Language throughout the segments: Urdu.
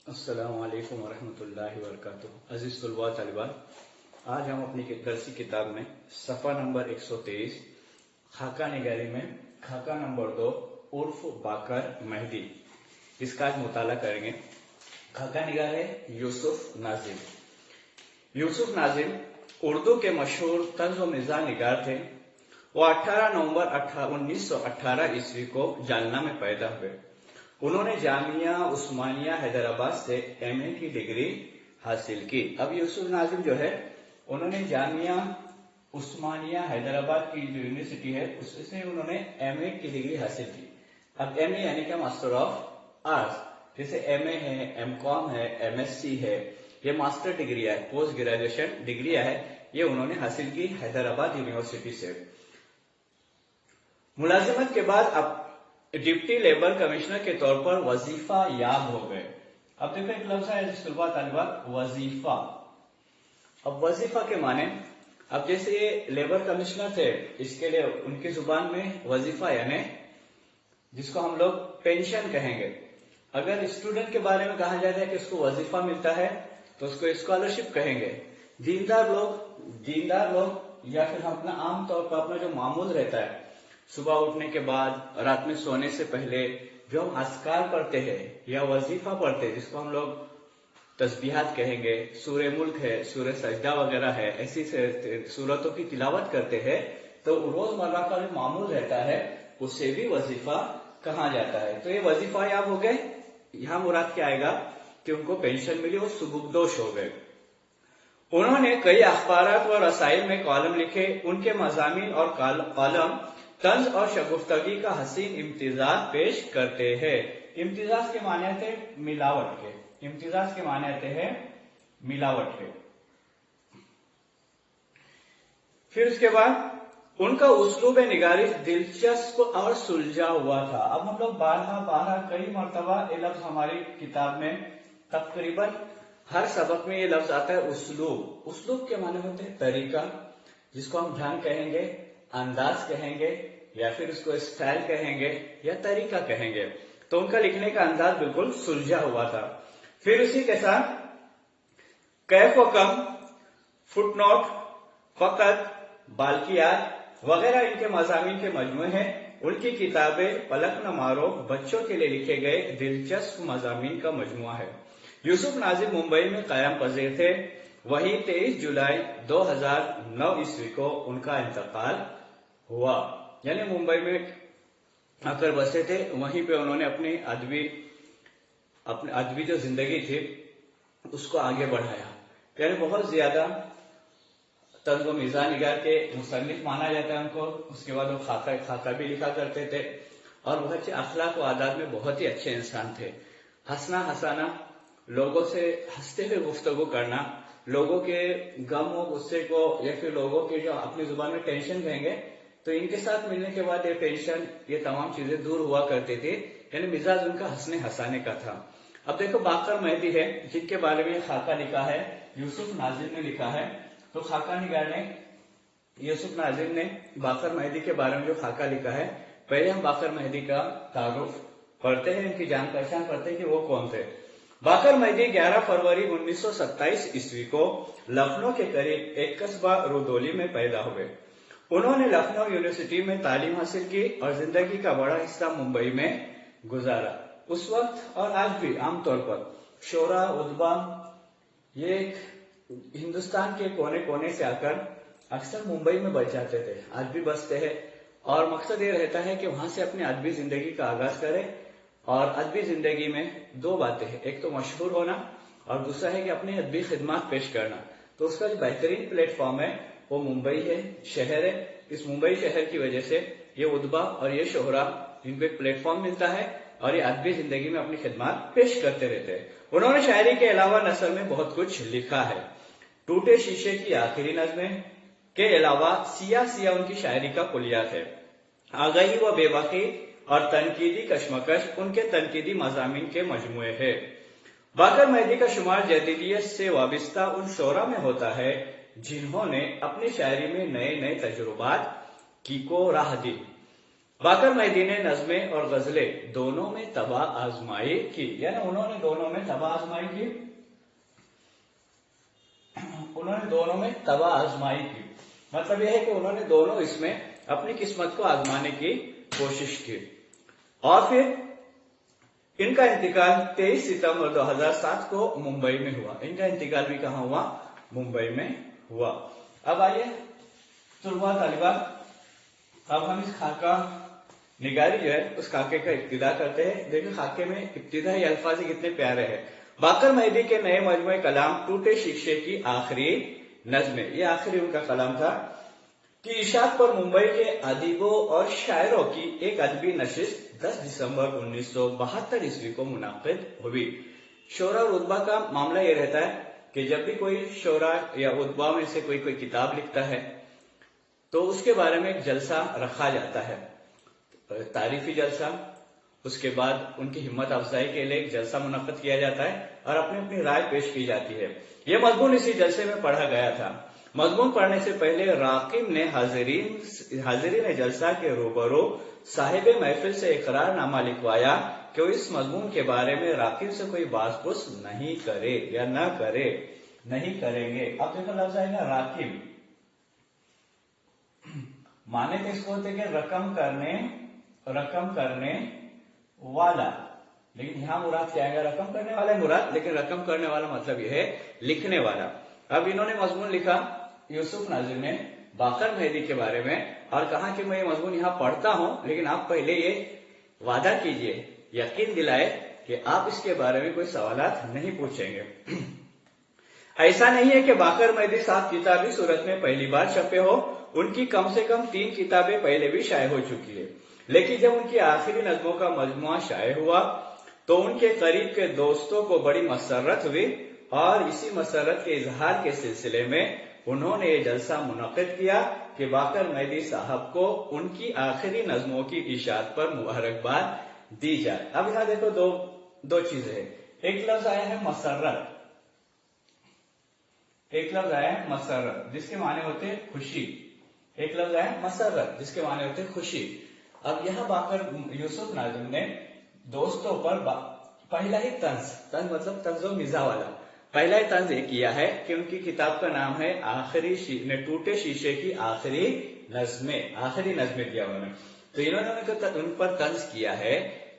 السلام علیکم ورحمۃ اللہ وبرکاتہ۔ عزیز طلباء طالبات، آج ہم اپنی درسی کتاب میں صفحہ نمبر 123 خاکہ نگاری میں خاکہ نمبر 2 عرف باقر مہدی، اس کا آج مطالعہ کریں گے۔ خاکہ نگار ہے یوسف ناظم۔ یوسف ناظم اردو کے مشہور طنز و مزاح نگار تھے۔ وہ 18 نومبر 1918 عیسوی کو جالنہ میں پیدا ہوئے۔ انہوں نے جامعہ عثمانیہ حیدرآباد سے ایم اے کی ڈگری حاصل کی۔ اب یوسف ناظم جو ہے انہوں نے جامعہ عثمانیہ حیدرآباد کی جو یونیورسٹی ہے اس سے انہوں نے ایم اے کی ڈگری حاصل کی۔ اب ایم اے یعنی کہ ماسٹر آف آرٹس، جیسے ایم اے ہے، ایم کام ہے، ایم ایس سی ہے، یہ ماسٹر ڈگری ہے، پوسٹ گریجویشن ڈگری ہے، یہ انہوں نے حاصل کی حیدرآباد یونیورسٹی سے۔ ملازمت کے بعد اب ڈپٹی لیبر کمشنر کے طور پر وظیفہ یاب ہو گئے۔ اب دیکھو ایک لفظ ہے طلباء طالبات، وظیفہ۔ اب وظیفہ کے معنی، اب جیسے یہ لیبر کمشنر تھے، اس کے لیے ان کی زبان میں وظیفہ یعنی جس کو ہم لوگ پینشن کہیں گے۔ اگر اسٹوڈنٹ کے بارے میں کہا جاتا ہے کہ اس کو وظیفہ ملتا ہے تو اس کو اسکالرشپ کہیں گے۔ دیندار لوگ یا پھر ہم اپنا عام طور پر اپنا جو معمول رہتا ہے، صبح اٹھنے کے بعد رات میں سونے سے پہلے جو ہم اذکار پڑھتے ہیں یا وظیفہ پڑھتے ہیں، جس کو ہم لوگ تسبیحات کہیں گے، سورہ ملک ہے، سورہ سجدہ وغیرہ ہے، ایسی سورتوں کی تلاوت کرتے ہیں، تو روزمرہ کا جو معمول رہتا ہے اسے بھی وظیفہ کہا جاتا ہے۔ تو یہ وظیفہ یاب ہو گئے، یہاں مراد کیا آئے گا کہ ان کو پینشن ملی، وہ سبکدوش ہو گئے۔ انہوں نے کئی اخبارات و رسائل میں کالم لکھے۔ ان کے مضامین اور کالم طنز اور شگفتگی کا حسین امتزاج پیش کرتے ہیں۔ امتزاج کے معنی آتے ہیں ملاوٹ کے، امتزاج کے معنی آتے ہیں ملاوٹ کے۔ پھر اس کے بعد ان کا اسلوب نگارش دلچسپ اور سلجھا ہوا تھا۔ اب ہم لوگ بارہا کئی مرتبہ یہ لفظ ہماری کتاب میں تقریباً ہر سبق میں یہ لفظ آتا ہے اسلوب۔ اسلوب کے معنی ہوتے ہیں طریقہ، جس کو ہم ڈھنگ کہیں گے، انداز کہیں گے، یا پھر اس کو اسٹائل کہیں گے یا طریقہ کہیں گے۔ تو ان کا لکھنے کا انداز بالکل سلجھا ہوا تھا۔ پھر اسی کے ساتھ کیف و کم، فٹ نوٹ، فقط، بالکیات وغیرہ ان کے مضامین کے مجموعے ہیں۔ ان کی کتابیں پلک نہ مارو بچوں کے لیے لکھے گئے دلچسپ مضامین کا مجموعہ ہے۔ یوسف ناظم ممبئی میں قیام پذیر تھے۔ وہیں 23 جولائی 2009 عیسوی کو ان کا انتقال ہوا، یعنی ممبئی میں آ کر بسے تھے، وہیں پہ انہوں نے اپنی ادبی جو زندگی تھی اس کو آگے بڑھایا۔ یعنی بہت زیادہ طنز و مزاح نگار کے مصنف مانا جاتا ہے ان کو۔ اس کے بعد وہ خاکہ بھی لکھا کرتے تھے، اور بہت اچھے اخلاق و عادات میں بہت ہی اچھے انسان تھے۔ ہنسانا، لوگوں سے ہنستے ہوئے گفتگو کرنا، لوگوں کے غم و غصے کو یا پھر لوگوں کے جو اپنی زبان میں ٹینشن کہیں گے، تو ان کے ساتھ ملنے کے بعد یہ ٹینشن، یہ تمام چیزیں دور ہوا کرتی تھی۔ یعنی مزاج ان کا ہنسانے کا تھا۔ اب دیکھو باقر مہدی ہے جن کے بارے میں خاکہ لکھا ہے، یوسف ناظم نے لکھا ہے۔ تو خاکہ نگار نے یوسف ناظم نے باقر مہدی کے بارے میں جو خاکہ لکھا ہے، پہلے ہم باقر مہدی کا تعارف پڑھتے ہیں، ان کی جان پہچان پڑھتے ہیں کہ وہ کون تھے۔ باقر مہدی 11 فروری 1927 عیسوی کو لکھنؤ کے قریب ایک قصبہ رودولی میں پیدا ہوئے۔ انہوں نے لکھنؤ یونیورسٹی میں تعلیم حاصل کی اور زندگی کا بڑا حصہ ممبئی میں گزارا۔ اس وقت اور آج بھی عام طور پر شعراء، ادبا یہ ہندوستان کے کونے کونے سے آ کر اکثر ممبئی میں بس جاتے تھے، آج بھی بستے ہیں، اور مقصد یہ رہتا ہے کہ وہاں سے اپنی ادبی زندگی کا آغاز کرے۔ اور ادبی زندگی میں دو باتیں ہیں، ایک تو مشہور ہونا اور دوسرا ہے کہ اپنی ادبی خدمات پیش کرنا۔ تو اس کا جو بہترین پلیٹ فارم ہے وہ ممبئی ہے، شہر ہے۔ اس ممبئی شہر کی وجہ سے یہ ادبا اور یہ شعراء ان کو ایک پلیٹ فارم ملتا ہے اور یہ ادبی زندگی میں اپنی خدمات پیش کرتے رہتے ہیں۔ انہوں نے شاعری کے علاوہ نثر میں بہت کچھ لکھا ہے۔ ٹوٹے شیشے کی آخری نظمیں کے علاوہ سیاہ ان کی شاعری کا کلیات ہے۔ آگہی و بے باکی اور تنقیدی کشمکش ان کے تنقیدی مضامین کے مجموعے ہے۔ باقر مہدی کا شمار جدیدیت سے وابستہ ان شعراء میں ہوتا ہے جنہوں نے اپنی شاعری میں نئے تجربات کی کو راہ دی۔ باقر مہدی نے نظمیں اور غزلیں دونوں میں تباہ آزمائی کی، یعنی انہوں نے دونوں میں تباہ آزمائی کی، انہوں نے دونوں میں تباہ آزمائی کی، مطلب یہ ہے کہ انہوں نے دونوں اس میں اپنی قسمت کو آزمانے کی کوشش کی۔ اور پھر ان کا انتقال 23 ستمبر 2007 کو ممبئی میں ہوا۔ ان کا انتقال بھی کہاں ہوا؟ ممبئی میں ہوا۔ اب آئیے طلباء طالبات، اب ہم اس خاکہ نگاری جو ہے اس خاکے کا ابتدا کرتے ہیں۔ دیکھیں خاکے میں ابتدائی الفاظ کتنے پیارے ہیں۔ باقر مہدی کے نئے مجموعہ کلام ٹوٹے شیشے کی آخری نظمیں، یہ آخری ان کا کلام تھا، کی اشاعت پر ممبئی کے ادیبوں اور شاعروں کی ایک ادبی نشست 10 دسمبر 1972 عیسوی کو منعقد ہوئی۔ شعراء اور ادبا کا معاملہ یہ رہتا ہے کہ جب بھی کوئی شعراء یا ادبا میں سے کوئی کتاب لکھتا ہے تو اس کے بارے میں ایک جلسہ رکھا جاتا ہے، تعریفی جلسہ، اس کے بعد ان کی ہمت افزائی کے لیے ایک جلسہ منعقد کیا جاتا ہے اور اپنی اپنی رائے پیش کی جاتی ہے۔ یہ مضمون اسی جلسے میں پڑھا گیا تھا۔ مضمون پڑھنے سے پہلے راقب نے حاضرین جلسہ کے روبرو صاحب محفل سے اقرار نامہ لکھوایا کہ وہ اس مضمون کے بارے میں راقب سے کوئی باز پرس نہیں کرے یا نہیں کریں گے۔ اب دیکھو لفظ آئے گا راقب، مانے تو اس کو ہوتے کہ رقم کرنے والا، لیکن یہاں مراد کیا ہے؟ رقم کرنے والا ہے مراد، لیکن رقم کرنے والا مطلب یہ ہے لکھنے والا۔ اب انہوں نے مضمون لکھا یوسف ناظم نے باقر مہدی کے بارے میں، اور کہا کہ میں یہ مضمون یہاں پڑھتا ہوں، لیکن آپ پہلے یہ وعدہ کیجئے، یقین دلائے کہ آپ اس کے بارے میں کوئی سوالات نہیں پوچھیں گے۔ ایسا نہیں ہے کہ باقر مہدی صاحب کتابی صورت میں پہلی بار چھپے ہو، ان کی کم سے کم 3 کتابیں پہلے بھی شائع ہو چکی ہے، لیکن جب ان کی آخری نظموں کا مجموعہ شائع ہوا تو ان کے قریب کے دوستوں کو بڑی مسرت ہوئی، اور اسی مسرت کے اظہار کے سلسلے میں انہوں نے یہ جلسہ منعقد کیا کہ باقر مہدی صاحب کو ان کی آخری نظموں کی اشاعت پر مبارکباد دی جائے۔ اب یہاں دیکھو دو چیزیں ہیں، ایک لفظ آیا ہے مسرت، جس کے معنی ہوتے ہیں خوشی، ایک لفظ آیا ہے مسرت جس کے معنی ہوتے ہیں خوشی۔ اب یہاں باقر یوسف ناظم نے دوستوں پر پہلا ہی طنز مطلب طنز و مزاح والا پہلا ہی طنز یہ کیا ہے کہ ان کی کتاب کا نام ہے ٹوٹے شیشے کی آخری نظمیں دیا انہوں نے، تو انہوں نے ان پر طنز کیا ہے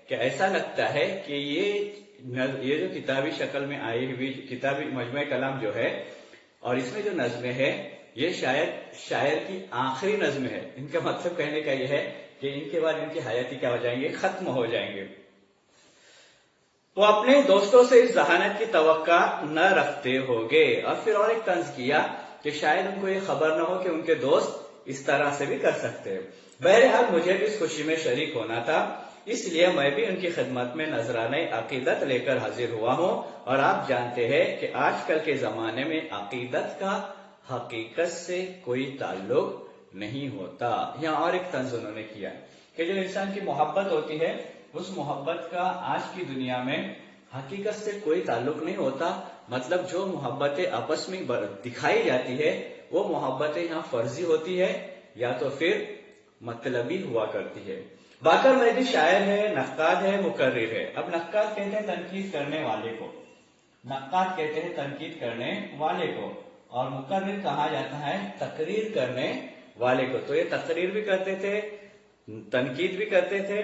کہ ایسا لگتا ہے کہ یہ جو کتابی شکل میں آئی ہوئی کتابی مجموعہ کلام جو ہے اور اس میں جو نظمیں ہیں یہ شاید شاعر کی آخری نظم ہے۔ ان کا مطلب کہنے کا یہ ہے کہ ان کے بعد ان کی حیاتی کیا ہو جائیں گے؟ ختم ہو جائیں گے۔ وہ اپنے دوستوں سے اس ذہانت کی توقع نہ رکھتے ہوگے، اور پھر اور ایک طنز کیا کہ شاید ان کو یہ خبر نہ ہو کہ ان کے دوست اس طرح سے بھی کر سکتے ہیں۔ بہرحال مجھے بھی اس خوشی میں شریک ہونا تھا، اس لیے میں بھی ان کی خدمت میں نذرانہ عقیدت لے کر حاضر ہوا ہوں، اور آپ جانتے ہیں کہ آج کل کے زمانے میں عقیدت کا حقیقت سے کوئی تعلق نہیں ہوتا۔ یہاں اور ایک طنز انہوں نے کیا کہ جو انسان کی محبت ہوتی ہے اس محبت کا آج کی دنیا میں حقیقت سے کوئی تعلق نہیں ہوتا، مطلب جو محبتیں آپس میں دکھائی جاتی ہے وہ محبتیں یہاں فرضی ہوتی ہے یا تو پھر مطلبی ہوا کرتی ہے۔ باقر مہدی شاعر ہے، نقاد ہے، مقرر ہے۔ اب نقاد کہتے ہیں تنقید کرنے والے کو، اور مقرر کہا جاتا ہے تقریر کرنے والے کو۔ تو یہ تقریر بھی کرتے تھے، تنقید بھی کرتے تھے،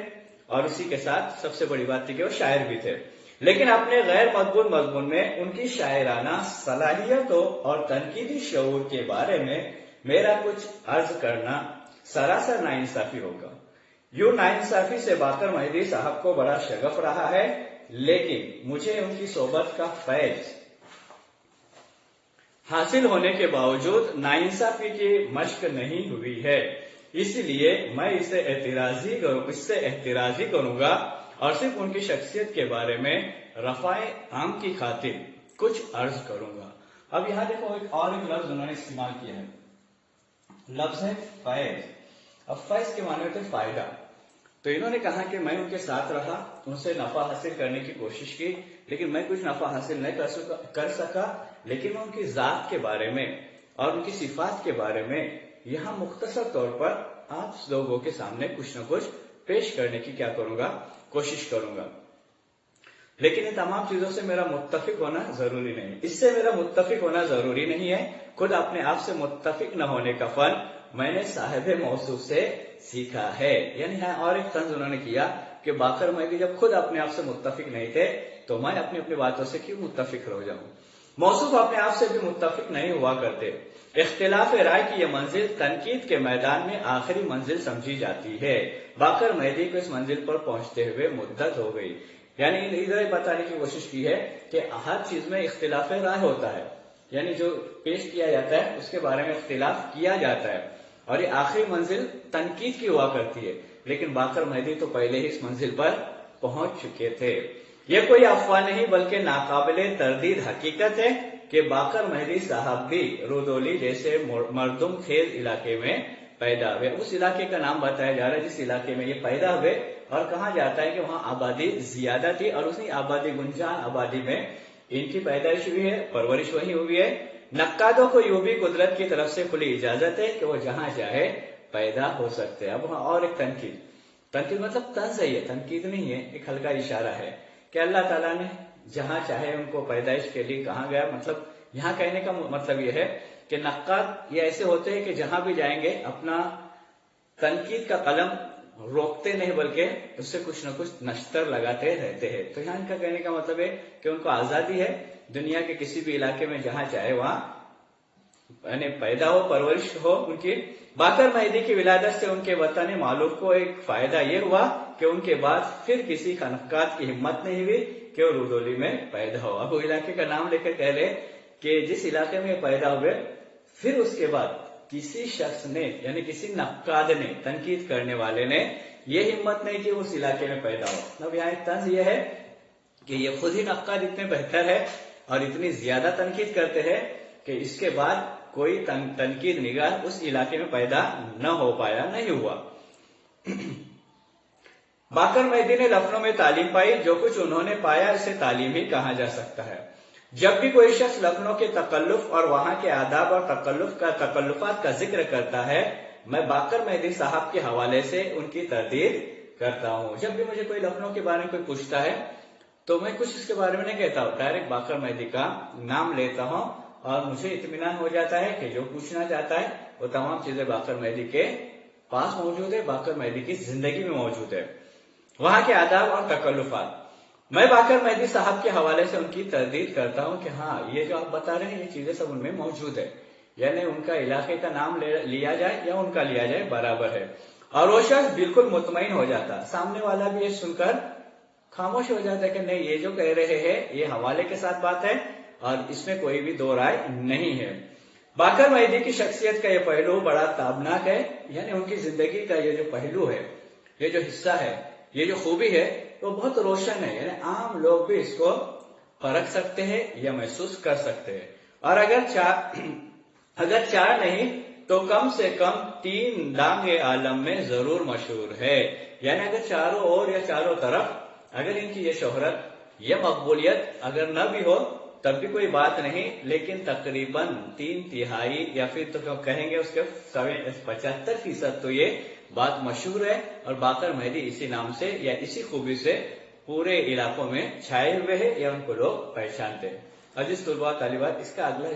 اور اسی کے ساتھ سب سے بڑی بات تھی کہ وہ شاعر بھی تھے، لیکن اپنے غیر مقبول مضمون میں ان کی شاعرانہ صلاحیتوں اور تنقیدی شعور کے بارے میں میرا کچھ عرض کرنا سراسر ناانصافی ہوگا۔ یوں ناانصافی سے باقر مہدی صاحب کو بڑا شغف رہا ہے، لیکن مجھے ان کی صحبت کا فیض حاصل ہونے کے باوجود ناانصافی کی مشق نہیں ہوئی ہے، اس لیے میں اس سے احترازی کروں گا اور صرف ان کی شخصیت کے بارے میں رفع عام کی خاطر کچھ عرض کروں گا۔ اب یہاں دیکھو ایک لفظ انہوں نے استعمال کیا ہے، لفظ ہے فیض۔ اب فیض کے معنی ہوتے ہیں فائدہ، تو انہوں نے کہا کہ میں ان کے ساتھ رہا، ان سے نفع حاصل کرنے کی کوشش کی، لیکن میں کچھ نفع حاصل نہیں کر سکا، لیکن میں ان کی ذات کے بارے میں اور ان کی صفات کے بارے میں یہاں مختصر طور پر آپ لوگوں کے سامنے کچھ نہ کچھ پیش کرنے کی کیا کروں گا، کوشش کروں گا. لیکن ان تمام چیزوں سے میرا متفق ہونا ضروری نہیں، اس سے میرا متفق ہونا ضروری نہیں ہے. خود اپنے آپ سے متفق نہ ہونے کا فن میں نے صاحب موصوف سے سیکھا ہے. یعنی اور ایک طنز انہوں نے کیا کہ باقر مہدی جب خود اپنے آپ سے متفق نہیں تھے تو میں اپنی اپنی باتوں سے کیوں متفق رہ جاؤں. موصوف اپنے آپ سے بھی متفق نہیں ہوا کرتے. اختلاف رائے کی یہ منزل تنقید کے میدان میں آخری منزل سمجھی جاتی ہے. باقر مہدی کو اس منزل پر پہنچتے ہوئے مدت ہو گئی. یعنی ادھر بتانے کی کوشش کی ہے کہ ہر چیز میں اختلاف رائے ہوتا ہے، یعنی جو پیش کیا جاتا ہے اس کے بارے میں اختلاف کیا جاتا ہے، اور یہ آخری منزل تنقید کی ہوا کرتی ہے. لیکن باقر مہدی تو پہلے ہی اس منزل پر پہنچ چکے تھے. یہ کوئی افواہ نہیں بلکہ ناقابل تردید حقیقت ہے کہ باقر مہدی صاحب بھی رودولی جیسے مردم خیز علاقے میں پیدا ہوئے. اس علاقے کا نام بتایا جا رہا ہے جس علاقے میں یہ پیدا ہوئے، اور کہا جاتا ہے کہ وہاں آبادی زیادہ تھی اور اسی آبادی گنجان آبادی میں ان کی پیدائش ہوئی ہے، پرورش وہیں ہوئی ہے. نقادوں کو یوں بھی قدرت کی طرف سے کھلی اجازت ہے کہ وہ جہاں چاہے پیدا ہو سکتے ہیں. اب وہاں اور ایک تنقید مطلب طنز ہے، یہ تنقید نہیں ہے، ایک ہلکا اشارہ ہے کہ اللہ تعالیٰ نے جہاں چاہے ان کو پیدائش کے لیے کہاں گیا. مطلب یہاں کہنے کا مطلب یہ ہے کہ نقاد یہ ایسے ہوتے ہیں کہ جہاں بھی جائیں گے اپنا تنقید کا قلم روکتے نہیں بلکہ اس سے کچھ نہ کچھ نشتر لگاتے رہتے ہیں. تو یہاں ان کا کہنے کا مطلب ہے کہ ان کو آزادی ہے دنیا کے کسی بھی علاقے میں جہاں چاہے وہاں یعنی پیدا ہو، پرورش ہو ان کی. باقر مہدی کی ولادت سے ان کے وطن معلوف کو ایک فائدہ یہ ہوا کہ ان کے بعد پھر کسی خانقاہ کی ہمت نہیں ہوئی کہ وہ رودولی میں پیدا ہو. اب وہ علاقے کا نام لے کر کہہ لے کہ جس علاقے میں پیدا ہوئے، پھر اس کے بعد کسی شخص نے یعنی کسی نقاد نے، تنقید کرنے والے نے یہ ہمت نہیں کہ اس علاقے میں پیدا ہو. اب یہاں ایک طنز یہ ہے کہ یہ خود ہی نقاد اتنے بہتر ہے اور اتنی زیادہ تنقید کرتے ہیں کہ اس کے بعد کوئی تنقید نگار اس علاقے میں پیدا نہ ہو پایا، نہیں ہوا. باقر مہدی نے لکھنؤ میں تعلیم پائی. جو کچھ انہوں نے پایا اسے تعلیم ہی کہا جا سکتا ہے. جب بھی کوئی شخص لکھنؤ کے تکلف اور وہاں کے آداب اور تکلفات کا ذکر کرتا ہے میں باقر مہدی صاحب کے حوالے سے ان کی تردید کرتا ہوں. جب بھی مجھے کوئی لکھنؤ کے بارے میں کوئی پوچھتا ہے تو میں کچھ اس کے بارے میں نہیں کہتا ہوں، ڈائریکٹ باقر مہدی کا نام لیتا ہوں اور مجھے اطمینان ہو جاتا ہے کہ جو پوچھنا چاہتا ہے وہ تمام چیزیں باقر مہدی کے پاس موجود ہے، باقر مہدی کی زندگی میں موجود ہے. وہاں کے آداب اور تکلفات میں باقر مہدی صاحب کے حوالے سے ان کی تردید کرتا ہوں کہ ہاں یہ جو آپ بتا رہے ہیں یہ چیزیں سب ان میں موجود ہے. یعنی ان کا علاقے کا نام لیا جائے یا ان کا لیا جائے برابر ہے. اور وہ شخص بالکل مطمئن ہو جاتا، سامنے والا بھی یہ سن کر خاموش ہو جاتا ہے کہ نہیں یہ جو کہہ رہے ہیں یہ حوالے کے ساتھ بات ہے اور اس میں کوئی بھی دو رائے نہیں ہے. باقر مہدی کی شخصیت کا یہ پہلو بڑا تابناک ہے. یعنی ان کی زندگی کا یہ جو پہلو ہے، یہ جو حصہ ہے، یہ جو خوبی ہے وہ بہت روشن ہے. یعنی عام لوگ بھی اس کو پرکھ سکتے ہیں یا محسوس کر سکتے ہیں. اور اگر چار نہیں تو کم سے کم 3 دانگ عالم میں ضرور مشہور ہے. یعنی اگر چاروں اور یا چاروں طرف اگر ان کی یہ شہرت، یہ مقبولیت اگر نہ بھی ہو تب بھی کوئی بات نہیں، لیکن تقریباً 3/3 یا پھر تو کہیں گے اس کے 75% تو یہ بات مشہور ہے. اور باقر مہدی اسی نام سے یا اسی خوبی سے پورے علاقوں میں چھائے ہوئے ہیں یا ان کو لوگ پہچانتے ہیں. عزیز طلباء طالبات، اس کا اگلا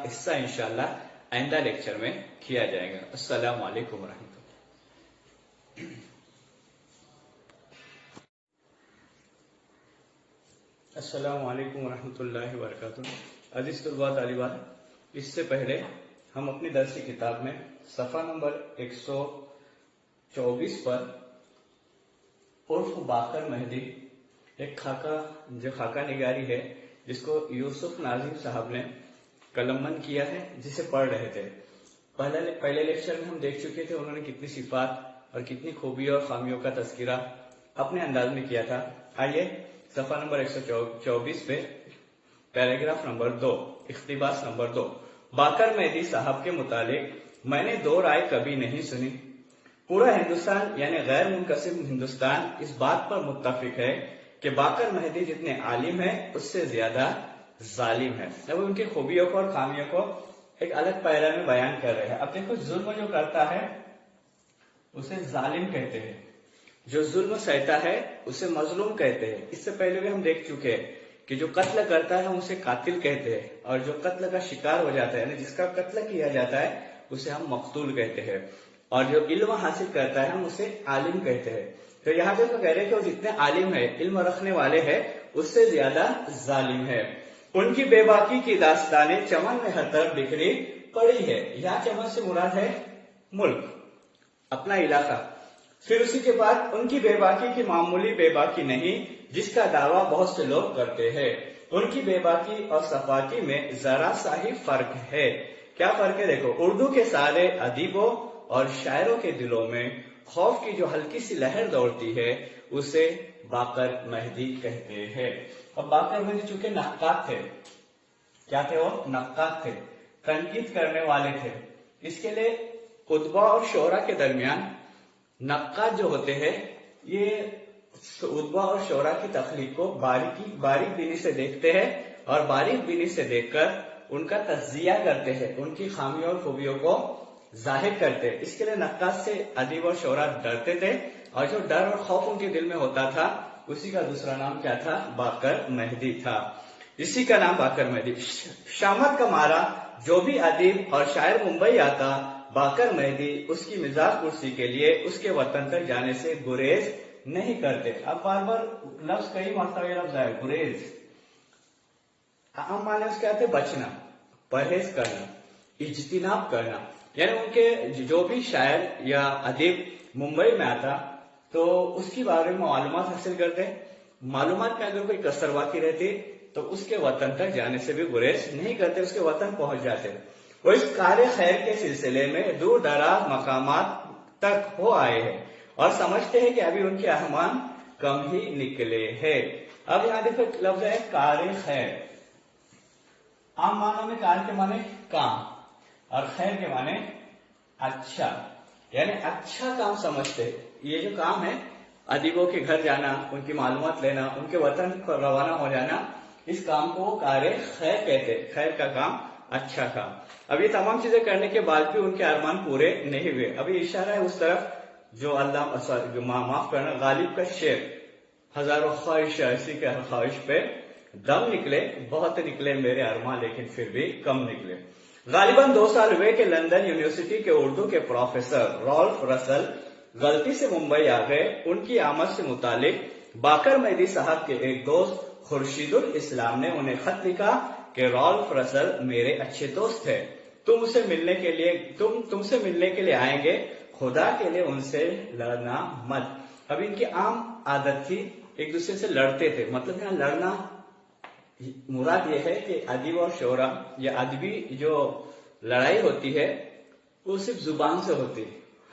حصہ انشاءاللہ آئندہ لیکچر میں کیا جائے گا. السلام علیکم ورحمۃ اللہ. السلام علیکم ورحمۃ اللہ وبرکاتہ. عزیز طلباء طالبات، اس سے پہلے ہم اپنی درسی کتاب میں صفحہ نمبر 124 پر عرف باقر مہدی ایک خاکہ نگاری ہے جس کو یوسف ناظم صاحب نے قلم بند کیا ہے، جسے پڑھ رہے تھے. پہلے لیکچر میں ہم دیکھ چکے تھے انہوں نے کتنی صفات اور کتنی خوبیوں اور خامیوں کا تذکرہ اپنے انداز میں کیا تھا. آئیے صفحہ نمبر 124 پہ پیراگراف نمبر 2، اقتباس نمبر 2. باقر مہدی صاحب کے متعلق میں نے 2 رائے کبھی نہیں سنی. پورا ہندوستان یعنی غیر منقسم ہندوستان اس بات پر متفق ہے کہ باقر مہدی جتنے عالم ہیں اس سے زیادہ ظالم ہے. اب ان کی خوبیوں کو اور خامیوں کو ایک الگ پیرا میں بیان کر رہے ہیں. اب دیکھو ظلم جو کرتا ہے اسے ظالم کہتے ہیں، جو ظلم سہتا ہے اسے مظلوم کہتے ہیں. اس سے پہلے بھی ہم دیکھ چکے ہیں کہ جو قتل کرتا ہے ہم اسے قاتل کہتے ہیں، اور جو قتل کا شکار ہو جاتا ہے یعنی جس کا قتل کیا جاتا ہے اسے ہم مقتول کہتے ہیں، اور جو علم حاصل کرتا ہے ہم اسے عالم کہتے ہیں. تو یہاں پہ تو کہہ رہے کہ وہ جتنے عالم ہے، علم رکھنے والے ہیں، اس سے زیادہ ظالم ہے. ان کی بے باکی کی داستانیں چمن میں ہر طرف بکھری پڑی ہے. یہاں چمن سے مراد ہے ملک، اپنا علاقہ. پھر اسی کے بعد ان کی بے باکی کی معمولی بے باکی نہیں جس کا دعویٰ بہت سے لوگ کرتے ہیں. ان کی بے باکی اور صفاکی میں ذرا سا ہی فرق ہے. کیا فرق ہے؟ دیکھو، اردو کے سارے ادیبوں اور شاعروں کے دلوں میں خوف کی جو ہلکی سی لہر دوڑتی ہے اسے باقر مہدی کہتے ہیں. اب باقر مہدی چونکہ نقاد تھے، کیا تھے وہ؟ نقاد تھے، تنقید کرنے والے تھے. اس کے لیے ادبا اور شعرا کے درمیان نقاد جو ہوتے ہیں یہ ادبا اور شعرا کی تخلیق کو باریک بینی سے دیکھتے ہیں، اور باریک بینی سے دیکھ کر ان کا تجزیہ کرتے ہیں، ان کی خامیوں اور خوبیوں کو ظاہر کرتے ہیں. اس کے لیے نقاد سے ادیب اور شعرا ڈرتے تھے، اور جو ڈر اور خوف ان کے دل میں ہوتا تھا اسی کا دوسرا نام کیا تھا؟ باقر مہدی تھا. اسی کا نام باقر مہدی. شامت کا مارا جو بھی ادیب اور شاعر ممبئی آتا، باقر مہدی اس کی مزاج پرسی کے لیے اس کے وطن تک جانے سے گریز نہیں کرتے. اب بار بار لفظ کئی مرتبہ لفظ آئے گریز، عام معنی اس کے آتے بچنا، پرہیز کرنا، اجتناب کرنا. یعنی ان کے جو بھی شاعر یا ادیب ممبئی میں آتا تو اس کے بارے میں معلومات حاصل کرتے. معلومات میں اگر کوئی کسر واقع رہتی تو اس کے وطن تک جانے سے بھی گریز نہیں کرتے، اس کے وطن پہنچ جاتے. وہ اس کار خیر کے سلسلے میں دور دراز مقامات تک ہو آئے ہیں اور سمجھتے ہیں کہ ابھی ان کے احمان کم ہی نکلے ہیں. اب یہاں دیکھو لفظ ہے کار خیر. عام معنوں میں کار کے معنی کام اور خیر کے معنی اچھا، یعنی اچھا کام سمجھتے. یہ جو کام ہے ادیبوں کے گھر جانا، ان کی معلومات لینا، ان کے وطن پر روانہ ہو جانا، اس کام کو وہ کار خیر کہتے. خیر کا کام، اچھا کام. اب یہ تمام چیزیں کرنے کے بعد بھی ان کے ارمان پورے نہیں ہوئے. ابھی اشارہ ہے اس طرف جو اللہ معاف کرنا غالب کا شعر، ہزاروں خواہش ایسی کہ ہر خواہش پہ دم نکلے، بہت نکلے میرے ارمان لیکن پھر بھی کم نکلے. غالباً 2 سال ہوئے کہ لندن یونیورسٹی کے اردو کے پروفیسر رالف رسل غلطی سے ممبئی آ گئے. ان کی آمد سے متعلق باقر مہدی صاحب کے ایک دوست خورشید الاسلام نے انہیں خط لکھا کہ رالف رسل میرے اچھے دوست ہیں، تم سے ملنے کے لیے آئیں گے، خدا کے لیے ان سے لڑنا مت. اب ان کی عام عادت تھی ایک دوسرے سے لڑتے تھے. مطلب یہاں لڑنا مراد یہ ہے کہ ادیب اور شعرا یا ادبی جو لڑائی ہوتی ہے وہ صرف زبان سے ہوتی،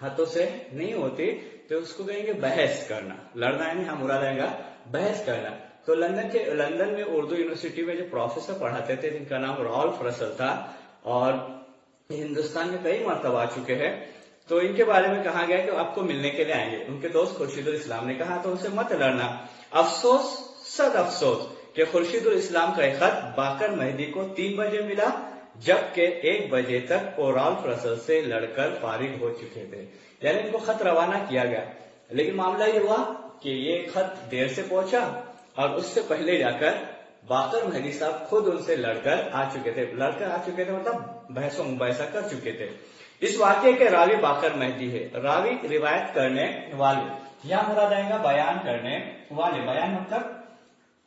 ہاتھوں سے نہیں ہوتی. تو اس کو کہیں گے بحث کرنا. لڑنا یعنی ہم مراد آئے گا بحث کرنا. تو لندن میں اردو یونیورسٹی میں جو پروفیسر پڑھاتے تھے جن کا نام رالف رسل تھا اور ہندوستان میں کئی مرتبہ آ چکے ہیں، تو ان کے بارے میں کہا گیا کہ آپ کو ملنے کے لیے آئیں گے. ان کے دوست خورشید الاسلام نے کہا تو ان سے مت لڑنا. افسوس، صد افسوس کہ خورشید الاسلام کا ایک خط باقر مہدی کو 3 بجے ملا، جبکہ 1 بجے تک وہ رالف رسل سے لڑ کر فارغ ہو چکے تھے. یعنی ان کو خط روانہ کیا گیا، لیکن معاملہ یہ ہوا کہ یہ خط دیر سے پہنچا اور اس سے پہلے جا کر باقر مہدی صاحب خود ان سے لڑ کر آ چکے تھے مطلب بحث و مباحثہ کر چکے تھے. اس واقعے کے راوی باقر مہدی ہے. راوی روایت کرنے والے، یہاں مراد آئے گا بیان کرنے والے. بیان مطلب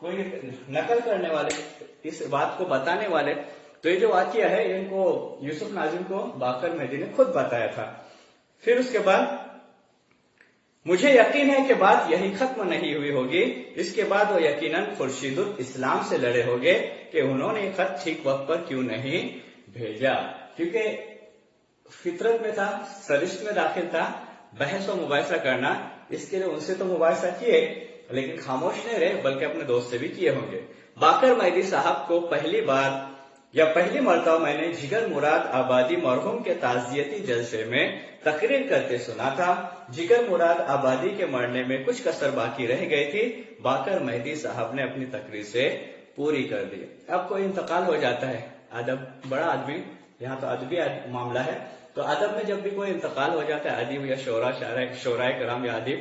کوئی نقل کرنے والے، اس بات کو بتانے والے. تو یہ جو واقعہ ہے ان کو یوسف ناظم کو باقر مہدی نے خود بتایا تھا. پھر اس کے بعد مجھے یقین ہے کہ بات یہی ختم نہیں ہوئی ہوگی. اس کے بعد وہ یقیناً خورشید الاسلام سے لڑے ہوگے کہ انہوں نے خط ٹھیک وقت پر کیوں نہیں بھیجا، کیونکہ فطرت میں تھا، سرشت میں داخل تھا بحث و مباحثہ کرنا. اس کے لیے ان سے تو مباحثہ کیے لیکن خاموش نہیں رہے بلکہ اپنے دوست سے بھی کیے ہوں گے. باقر مہدی صاحب کو پہلی مرتبہ میں نے جگر مراد آبادی مرحوم کے تعزیتی جلسے میں تقریر کرتے سنا تھا. جگر مراد آبادی کے مرنے میں کچھ کسر باقی رہ گئی تھی، باقر مہدی صاحب نے اپنی تقریر سے پوری کر دی. اب کوئی انتقال ہو جاتا ہے، ادب بڑا آدمی، یہاں تو ادبی معاملہ ہے، تو ادب میں جب بھی کوئی انتقال ہو جاتا ہے ادیب یا شعراء کرام یا ادیب،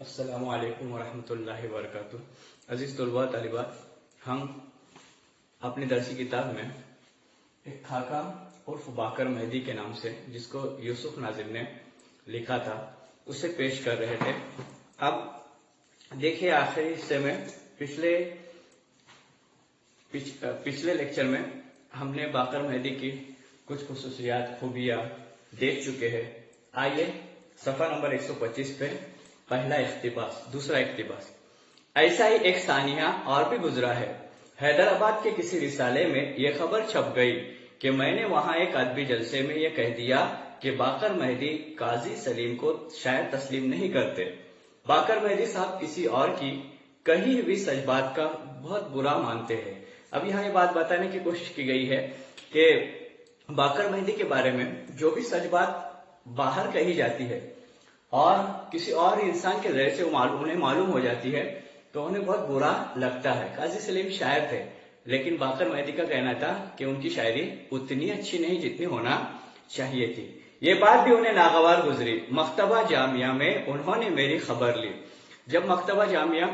السلام علیکم ورحمۃ اللہ وبرکاتہ. عزیز طلباء طالبات، ہم اپنی درسی کتاب میں ایک خاکہ عرف باقر مہدی کے نام سے، جس کو یوسف ناظم نے لکھا تھا، اسے پیش کر رہے تھے. اب دیکھیے آخری حصے میں پچھلے لیکچر میں ہم نے باقر مہدی کی کچھ خصوصیات، خوبیاں دیکھ چکے ہیں. آئیے صفحہ نمبر 125 پہ پہلا اقتباس، دوسرا اقتباس. ایسا ہی ایک ثانیہ اور بھی گزرا ہے. حیدرآباد کے کسی رسالے میں یہ خبر چھپ گئی کہ میں نے وہاں ایک ادبی جلسے میں یہ کہہ دیا کہ باقر مہدی قاضی سلیم کو شاعر تسلیم نہیں کرتے. باقر مہدی صاحب کسی اور کی کہی ہوئی سچ بات کا بہت برا مانتے ہیں. اب یہاں یہ بات بتانے کی کوشش کی گئی ہے کہ باقر مہدی کے بارے میں جو بھی سچ بات باہر کہی جاتی ہے اور کسی اور انسان کے ذریعے سے انہیں معلوم ہو جاتی ہے تو انہیں بہت برا لگتا ہے. قاضی سلیم شاعر تھے، لیکن باقر مہدی کا کہنا تھا کہ ان کی شاعری اتنی اچھی نہیں جتنی ہونا چاہیے تھی. یہ بات بھی انہیں ناگوار گزری. مکتبہ جامعہ میں انہوں نے میری خبر لی. جب مکتبہ جامعہ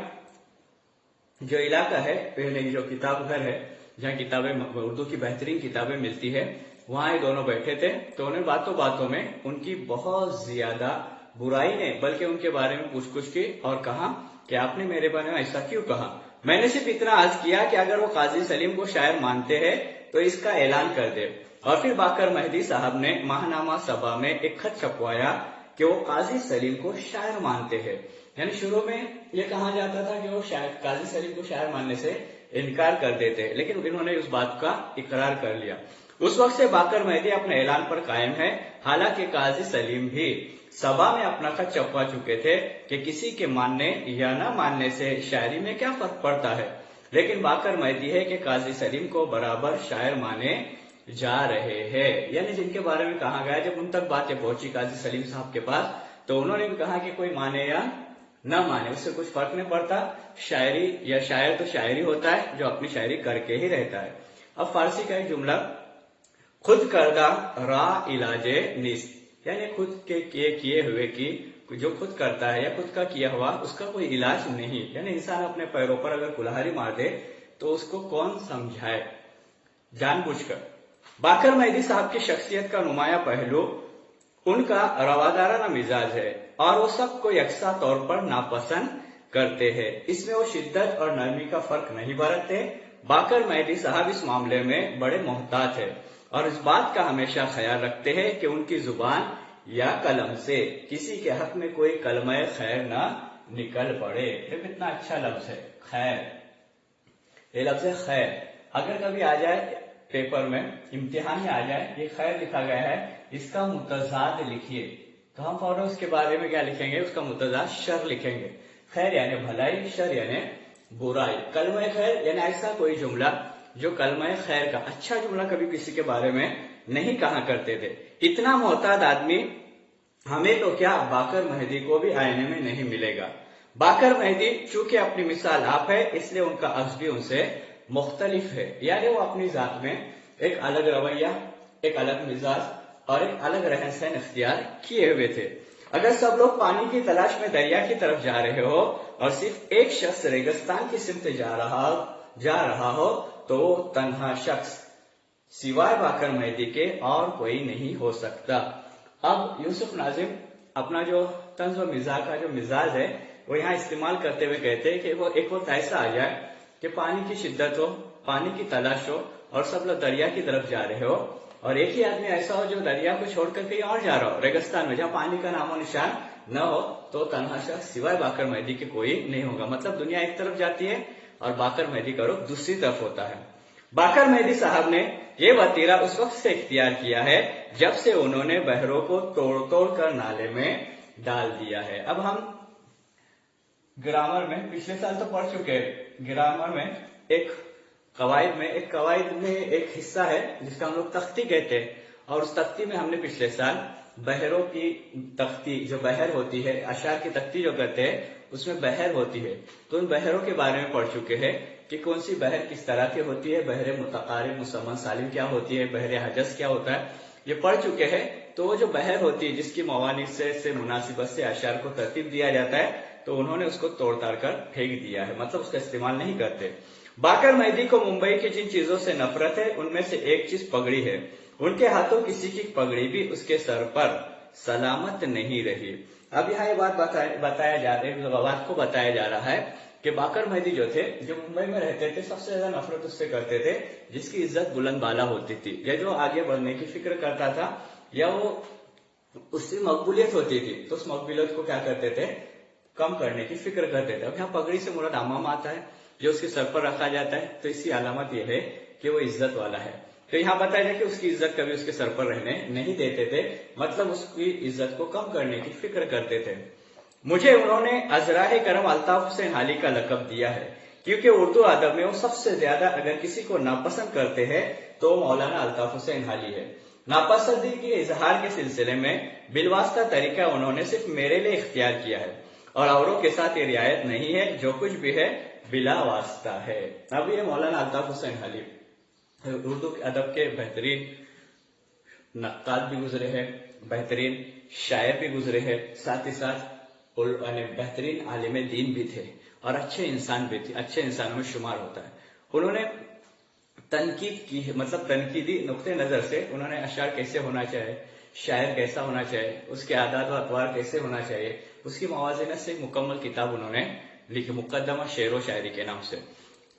جو علاقہ ہے، پہلے جو کتاب گھر ہے جہاں کتابیں، اردو کی بہترین کتابیں ملتی ہے، وہاں یہ دونوں بیٹھے تھے تو انہیں باتوں باتوں میں ان کی بہت زیادہ برائی نے بلکہ ان کے بارے میں پوچھ گچھ کی اور کہا کہ آپ نے میرے بارے میں ایسا کیوں کہا. میں نے صرف اتنا عرض کیا کہ اگر وہ قاضی سلیم کو شاعر مانتے ہیں تو اس کا اعلان کر دے. اور پھر باقر مہدی صاحب نے ماہنامہ سبا میں ایک خط چھپوایا کہ وہ قاضی سلیم کو شاعر مانتے ہیں. یعنی شروع میں یہ کہا جاتا تھا کہ وہ قاضی سلیم کو شاعر ماننے سے انکار کر دیتے، لیکن انہوں نے اس بات کا اقرار کر لیا. اس وقت سے باقر مہدی اپنے اعلان پر قائم ہے. حالانکہ قاضی سلیم بھی سبا میں اپنا خط چھپوا چکے تھے کہ کسی کے ماننے یا نہ ماننے سے شاعری میں کیا فرق پڑتا ہے، لیکن باقر مہدی ہے کہ قاضی سلیم کو برابر شاعر مانے جا رہے ہیں. یعنی جن کے بارے میں کہا گیا، جب ان تک باتیں پہنچی قاضی سلیم صاحب کے پاس تو انہوں نے بھی کہا کہ کوئی مانے یا نہ مانے اس سے کچھ فرق نہیں پڑتا. شاعری یا شاعر تو شاعری ہوتا ہے جو اپنی شاعری کر کے ہی رہتا ہے. اب فارسی کا ایک جملہ، خود کردہ را علاج نیست، یعنی خود کے کیے ہوئے کی جو خود کرتا ہے یا خود کا کیا ہوا اس کا کوئی علاج نہیں. یعنی انسان اپنے پیروں پر اگر کلہاڑی مار دے تو اس کو کون سمجھائے جان بوجھ کر. باقر مہدی صاحب کی شخصیت کا نمایاں پہلو ان کا روادارانہ مزاج ہے اور وہ سب کو یکساں طور پر ناپسند کرتے ہیں. اس میں وہ شدت اور نرمی کا فرق نہیں برتتے. باقر مہدی صاحب اس معاملے میں بڑے محتاط ہیں اور اس بات کا ہمیشہ خیال رکھتے ہیں کہ ان کی زبان یا قلم سے کسی کے حق میں کوئی کلمہ خیر نہ نکل پڑے. یہ کتنا اچھا لفظ ہے، خیر. یہ لفظ خیر اگر کبھی آ جائے پیپر میں، امتحان میں آ جائے، یہ خیر لکھا گیا ہے، اس کا متضاد لکھیے، تو ہم فوراً اس کے بارے میں کیا لکھیں گے؟ اس کا متضاد شر لکھیں گے. خیر یعنی بھلائی، شر یعنی برائی. کلمہ خیر یعنی ایسا کوئی جملہ جو کلمہ خیر کا اچھا جملہ کبھی کسی کے بارے میں نہیں کہا کرتے تھے. اتنا محتاط آدمی ہمیں تو کیا باقر مہدی کو بھی آئینے میں نہیں ملے گا. باقر مہدی چونکہ اپنی مثال آپ ہے، اس لیے ان کا عکس بھی ان سے مختلف ہے. یعنی وہ اپنی ذات میں ایک الگ رویہ، ایک الگ مزاج اور ایک الگ رہن سہن اختیار کیے ہوئے تھے. اگر سب لوگ پانی کی تلاش میں دریا کی طرف جا رہے ہو اور صرف ایک شخص ریگستان کی سمت جا رہا ہو تو وہ تنہا شخص سوائے باقر مہدی کے اور کوئی نہیں ہو سکتا. اب یوسف ناظم اپنا جو طنز و مزاح کا جو مزاج ہے وہ یہاں استعمال کرتے ہوئے کہتے ہیں کہ وہ ایک وقت ایسا آ جائے کہ پانی کی شدت ہو، پانی کی تلاش ہو اور سب لوگ دریا کی طرف جا رہے ہو، اور ایک ہی آدمی ایسا ہو جو دریا کو چھوڑ کر کہیں اور جا رہا ہو، ریگستان میں جہاں پانی کا نام و نشان نہ ہو، تو تنہا شخص سوائے باقر مہدی کے کوئی نہیں ہوگا. مطلب دنیا ایک طرف جاتی ہے اور باقر مہدی کا رخ دوسری طرف ہوتا ہے. باقر مہدی صاحب نے یہ وتیرہ اس وقت سے اختیار کیا ہے جب سے انہوں نے بحروں کو توڑ کر نالے میں ڈال دیا ہے. اب ہم گرامر میں پچھلے سال تو پڑھ چکے، گرامر میں ایک قواعد میں ایک حصہ ہے جس کا ہم لوگ تختی کہتے ہیں، اور اس تختی میں ہم نے پچھلے سال بحروں کی تختی، جو بحر ہوتی ہے، اشعار کی تختی جو کہتے ہیں اس میں بحر ہوتی ہے، تو ان بحروں کے بارے میں پڑھ چکے ہیں کہ کون سی بحر کس طرح کی ہوتی ہے، بحر متقارب مسمن سالم کیا ہوتی ہے، بحر حجز کیا ہوتا ہے، یہ پڑھ چکے ہیں. تو وہ جو بحر ہوتی ہے جس کی موانع سے مناسبت سے اشعار کو ترتیب دیا جاتا ہے، تو انہوں نے اس کو توڑ تاڑ کر پھینک دیا ہے، مطلب اس کا استعمال نہیں کرتے۔ باقر مہدی کو ممبئی کی جن چیزوں سے نفرت ہے ان میں سے ایک چیز پگڑی ہے، ان کے ہاتھوں کسی کی پگڑی بھی اس کے سر پر سلامت نہیں رہی۔ اب یہاں یہ بات بتایا جا رہا ہے کہ باقر مہدی جو تھے، جو ممبئی میں رہتے تھے، سب سے زیادہ نفرت اس سے کرتے تھے جس کی عزت بلند بالا ہوتی تھی، یا جو آگے بڑھنے کی فکر کرتا تھا، یا وہ اس سے مقبولیت ہوتی تھی تو اس مقبولیت کو کیا کرتے تھے، کم کرنے کی فکر کرتے تھے۔ اب یہاں پگڑی سے مراد عمامہ آتا ہے جو اس کے سر پر رکھا جاتا ہے، تو اس کی علامت یہ ہے کہ وہ عزت والا ہے۔ تو یہاں بتایا جائے کہ اس کی عزت کبھی اس کے سر پر رہنے نہیں دیتے تھے، مطلب اس کی عزت کو کم کرنے کی فکر کرتے تھے۔ مجھے انہوں نے ازراہ کرم الطاف حسین حالی کا لقب دیا ہے کیونکہ اردو ادب میں وہ سب سے زیادہ اگر کسی کو ناپسند کرتے ہیں تو مولانا الطاف حسین حالی ہے۔ ناپسندی کے اظہار کے سلسلے میں بالواسطہ طریقہ انہوں نے صرف میرے لیے اختیار کیا ہے اور اوروں کے ساتھ یہ رعایت نہیں ہے، جو کچھ بھی ہے بلا واسطہ ہے۔ اب یہ مولانا الطاف حسین حالی اردو ادب کے بہترین نقاد بھی گزرے ہیں، بہترین شاعر بھی گزرے ہیں، ساتھ ہی ساتھ بہترین عالم دین بھی تھے اور اچھے انسان بھی تھے، اچھے انسانوں میں شمار ہوتا ہے۔ انہوں نے تنقید کی ہے، مطلب تنقیدی نقطۂ نظر سے انہوں نے اشعار کیسے ہونا چاہیے، شاعر کیسا ہونا چاہیے، اس کے عادات و اطوار کیسے ہونا چاہیے، اس کی موازنت سے ایک مکمل کتاب انہوں نے لکھی، مقدمہ شعر و شاعری کے نام سے۔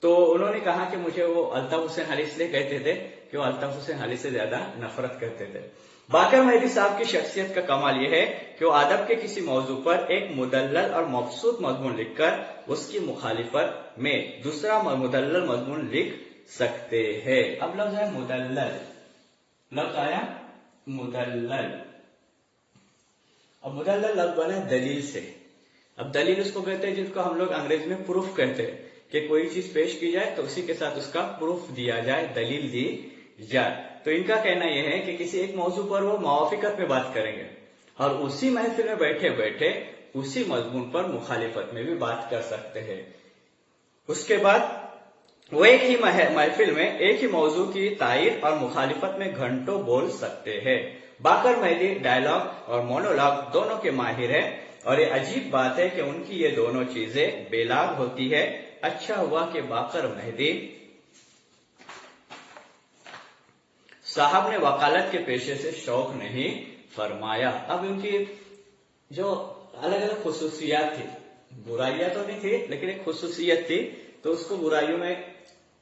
تو انہوں نے کہا کہ مجھے وہ الطاف حسین حالی اس لیے کہتے تھے کہ وہ الطاف حسین حالی سے زیادہ نفرت کرتے تھے۔ باقر مہدی صاحب کی شخصیت کا کمال یہ ہے کہ وہ ادب کے کسی موضوع پر ایک مدلل اور مبسوط مضمون لکھ کر اس کی مخالفت میں دوسرا مدلل مضمون لکھ سکتے ہیں۔ اب لفظ ہے مدلل، لفظ آیا مدلل۔ اب مدلل لفظ بنا ہے دلیل سے۔ اب دلیل اس کو کہتے ہیں جس کو ہم لوگ انگریزی میں پروف کہتے ہیں، کہ کوئی چیز پیش کی جائے تو اسی کے ساتھ اس کا پروف دیا جائے، دلیل دی جائے۔ تو ان کا کہنا یہ ہے کہ کسی ایک موضوع پر وہ موافقت میں بات کریں گے اور اسی محفل میں بیٹھے بیٹھے اسی مضمون پر مخالفت میں بھی بات کر سکتے ہیں۔ اس کے بعد وہ ایک ہی محفل میں ایک ہی موضوع کی تائید اور مخالفت میں گھنٹوں بول سکتے ہیں۔ باقر مہدی ڈائلاگ اور مونولاگ دونوں کے ماہر ہیں اور یہ عجیب بات ہے کہ ان کی یہ دونوں چیزیں بے لاگ ہوتی ہے۔ اچھا ہوا کہ باقر مہدی صاحب نے وکالت کے پیشے سے شوق نہیں فرمایا۔ اب ان کی جو الگ الگ خصوصیات تھی، برائیاں تو نہیں تھی لیکن ایک خصوصیت تھی، تو اس کو برائیوں میں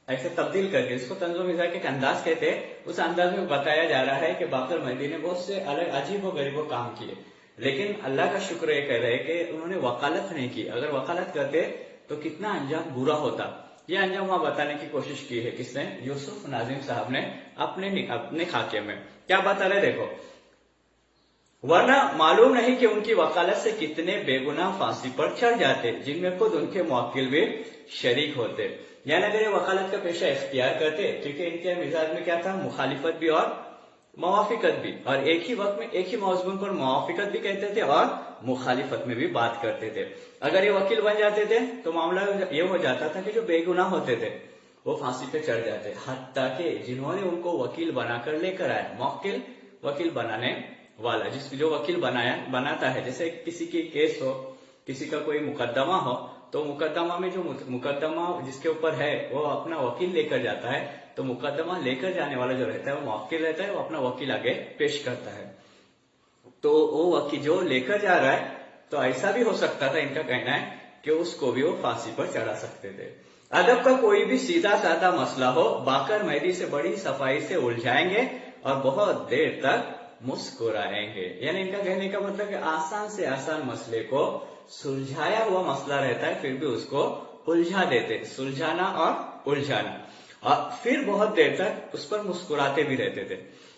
ایسے تبدیل کر کے اس کو طنز و مزاح کے ایک انداز کہتے ہیں، اس انداز میں بتایا جا رہا ہے کہ باقر مہدی نے بہت سے الگ عجیب و غریب و کام کیے، لیکن اللہ کا شکر یہ کہہ رہے کہ انہوں نے وکالت نہیں کی۔ اگر وکالت کرتے تو کتنا انجام برا ہوتا، یہ انجام وہاں بتانے کی کوشش کی ہے کس نے؟ یوسف ناظم صاحب نے اپنے خاکے میں۔ کیا بتا رہے دیکھو، ورنہ معلوم نہیں کہ ان کی وکالت سے کتنے بے گناہ پھانسی پر چڑھ جاتے جن میں خود ان کے موکل بھی شریک ہوتے۔ یعنی اگر یہ وکالت کا پیشہ اختیار کرتے، کیونکہ ان کے مزاج میں کیا تھا، مخالفت بھی اور موافقت بھی، اور ایک ہی وقت میں ایک ہی موضوع پر موافقت بھی کہتے تھے اور مخالفت میں بھی بات کرتے تھے۔ اگر یہ وکیل بن جاتے تھے تو معاملہ یہ ہو جاتا تھا کہ جو بے گناہ ہوتے تھے وہ پھانسی پہ چڑھ جاتے، حتیٰ کہ جنہوں نے ان کو وکیل بنا کر لے کر آئے، موکل وکیل بنانے والا، جو وکیل بناتا ہے، جیسے کسی کی کیس ہو، کسی کا کوئی مقدمہ ہو، تو مقدمہ میں جو مقدمہ جس کے اوپر ہے وہ اپنا وکیل لے کر جاتا ہے، تو مقدمہ لے کر جانے والا جو رہتا ہے وہ موکل رہتا ہے، وہ اپنا وکیل آگے پیش کرتا ہے۔ تو وہ وکیل جو لے کر جا رہا ہے، تو ایسا بھی ہو سکتا تھا، ان کا کہنا ہے کہ اس کو بھی وہ پھانسی پر چڑھا سکتے تھے۔ ادب کا کوئی بھی سیدھا سادہ مسئلہ ہو، باقر مہدی سے بڑی صفائی سے الجھائیں گے اور بہت دیر تک مسکرائیں گے۔ یعنی ان کا کہنے کا مطلب کہ آسان سے آسان مسئلے کو سلجھایا ہوا مسئلہ رہتا ہے پھر بھی اس کو الجھا دیتے، سلجھانا اور الجھانا، اور پھر بہت دیر تک اس پر مسکراتے بھی رہتے تھے۔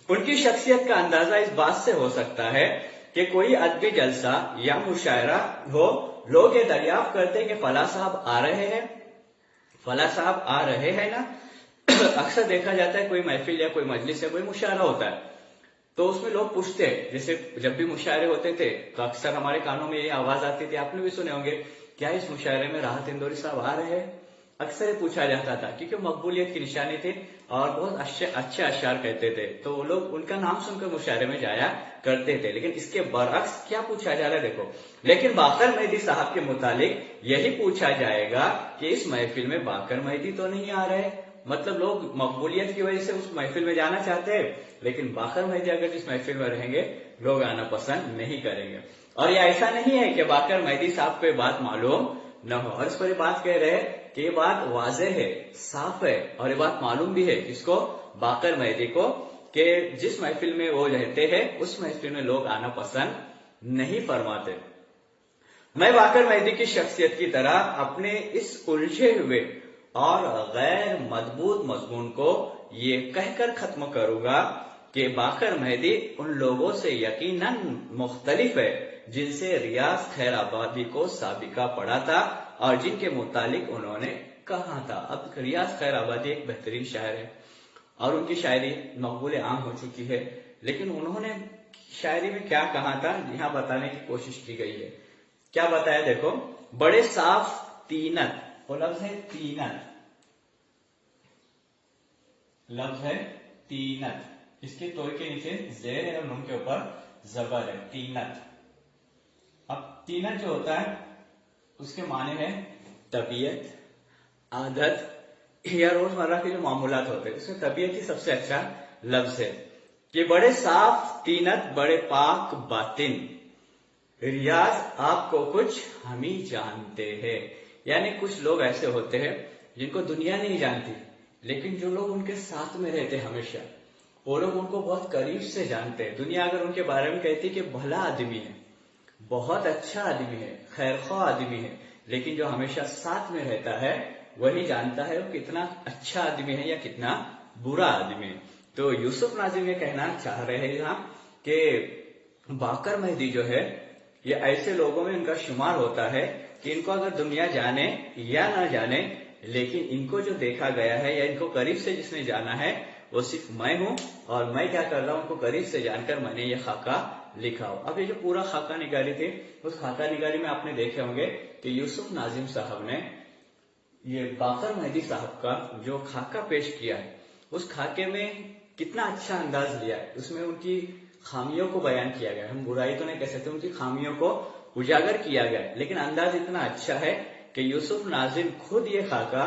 ان کی شخصیت کا اندازہ اس بات سے ہو سکتا ہے کہ کوئی ادبی جلسہ یا مشاعرہ ہو، لوگ یہ دریافت کرتے کہ فلاں صاحب آ رہے ہیں، فلاں صاحب آ رہے ہیں نا۔ اکثر دیکھا جاتا ہے کوئی محفل یا کوئی مجلس یا کوئی مشاعرہ ہوتا ہے تو اس میں لوگ پوچھتے ہیں، جیسے جب بھی مشاعرے ہوتے تھے تو اکثر ہمارے کانوں میں یہ آواز آتی تھی، آپ نے بھی سنے ہوں گے، کیا اس مشاعرے میں راحت اندوری صاحب آ رہے ہیں؟ اکثر یہ پوچھا جاتا تھا کیونکہ مقبولیت کی نشانی تھی اور بہت اچھے اشعار کہتے تھے، تو وہ لوگ ان کا نام سن کر مشاعرے میں جایا کرتے تھے۔ لیکن اس کے برعکس کیا پوچھا جا رہا ہے دیکھو، لیکن باقر مہدی صاحب کے متعلق یہی پوچھا جائے گا کہ اس محفل میں باقر مہدی تو نہیں آ رہے، مطلب لوگ مقبولیت کی وجہ سے اس محفل میں جانا چاہتے ہیں، لیکن باقر مہدی اگر اس محفل میں رہیں گے لوگ آنا پسند نہیں کریں گے۔ اور یہ ایسا نہیں ہے کہ باقر مہدی صاحب کو یہ بات معلوم نہ ہو، اور اس پر یہ بات کہہ رہے ہیں کہ یہ بات واضح ہے، صاف ہے، اور یہ بات معلوم بھی ہے اس کو، باقر مہدی کو، کہ جس محفل میں وہ رہتے ہیں اس محفل میں لوگ آنا پسند نہیں فرماتے۔ میں باقر مہدی کی شخصیت کی طرح اپنے اس الجھے ہوئے اور غیر مضبوط مضمون کو یہ کہہ کر ختم کروں گا کہ باقر مہدی ان لوگوں سے یقیناً مختلف ہے جن سے ریاض خیر آبادی کو سابقہ پڑا تھا اور جن کے متعلق انہوں نے کہا تھا۔ اب ریاض خیر آبادی ایک بہترین شاعر ہے اور ان کی شاعری مقبول عام ہو چکی ہے، لیکن انہوں نے شاعری میں کیا کہا تھا یہاں بتانے کی کوشش کی گئی ہے۔ کیا بتایا دیکھو، بڑے صاف تینت، وہ لفظ ہے تینت، لفظ ہے تینت، اس کے توئی کے نیچے زیر ہے اور نون کے اوپر زبر ہے، تینت۔ اب تینت جو ہوتا ہے اس کے معنی ہے طبیعت، عادت یا روزمرہ کے جو معمولات ہوتے ہیں، اس میں طبیعت ہی سب سے اچھا لفظ ہے کہ بڑے صاف تینت بڑے پاک باطن، ریاض آپ کو کچھ ہم ہی جانتے ہیں۔ یعنی کچھ لوگ ایسے ہوتے ہیں جن کو دنیا نہیں جانتی، لیکن جو لوگ ان کے ساتھ میں رہتے ہمیشہ وہ لوگ ان کو بہت قریب سے جانتے ہیں۔ دنیا اگر ان کے بارے میں کہتی کہ بھلا آدمی ہے، بہت اچھا آدمی ہے، خیر خواہ آدمی ہے، لیکن جو ہمیشہ ساتھ میں رہتا ہے وہی جانتا ہے وہ کتنا اچھا آدمی ہے یا کتنا برا آدمی ہے۔ تو یوسف ناظم یہ کہنا چاہ رہے ہیں یہاں کہ باقر مہدی جو ہے یہ ایسے لوگوں میں ان کا شمار ہوتا ہے کہ ان کو اگر دنیا جانے یا نہ جانے، لیکن ان کو جو دیکھا گیا ہے یا ان کو قریب سے جس نے جانا ہے وہ صرف میں ہوں، اور میں کیا کر رہا ہوں ان کو قریب سے جان کر میں نے یہ خاکہ لکھا ہو۔ اب یہ جو پورا خاکہ نگاری تھی اس خاکہ نگاری میں آپ نے دیکھے ہوں گے کہ یوسف ناظم صاحب نے یہ باقر مہدی صاحب کا جو خاکہ پیش کیا ہے اس خاکے میں کتنا اچھا انداز لیا ہے، اس میں ان کی خامیوں کو بیان کیا گیا ہے، ہم برائی تو نہیں کہہ سکتے، ان کی خامیوں کو اجاگر کیا گیا ہے، لیکن انداز اتنا اچھا ہے کہ یوسف ناظم خود یہ خاکہ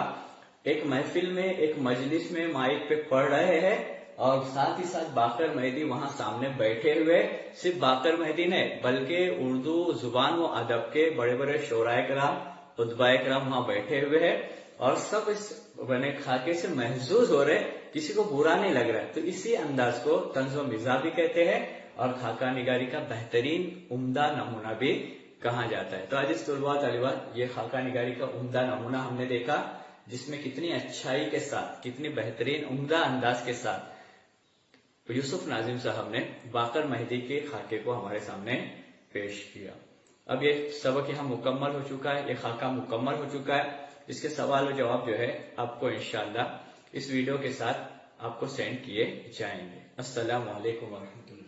ایک محفل میں ایک مجلس میں مائک پہ پڑھ رہے ہیں اور ساتھ ہی ساتھ باقر مہدی وہاں سامنے بیٹھے ہوئے، صرف باقر مہدی نے بلکہ اردو زبان و ادب کے بڑے بڑے شعراء کرام، ادباء کرام وہاں بیٹھے ہوئے ہیں اور سب اس بنے خاکے سے محظوظ ہو رہے، کسی کو برا نہیں لگ رہا ہے۔ تو اسی انداز کو طنز و مزاح بھی کہتے ہیں اور خاکہ نگاری کا بہترین عمدہ نمونہ بھی کہا جاتا ہے۔ تو عزیز طلباء طالبات، یہ خاکہ نگاری کا عمدہ نمونہ ہم نے دیکھا جس میں کتنی اچھائی کے ساتھ، کتنی بہترین عمدہ انداز کے ساتھ یوسف ناظم صاحب نے باقر مہدی کے خاکے کو ہمارے سامنے پیش کیا۔ اب یہ سبق یہاں مکمل ہو چکا ہے، یہ خاکہ مکمل ہو چکا ہے، اس کے سوال و جواب جو ہے آپ کو انشاءاللہ اس ویڈیو کے ساتھ آپ کو سینڈ کیے جائیں گے۔ السلام علیکم ورحمۃ اللہ۔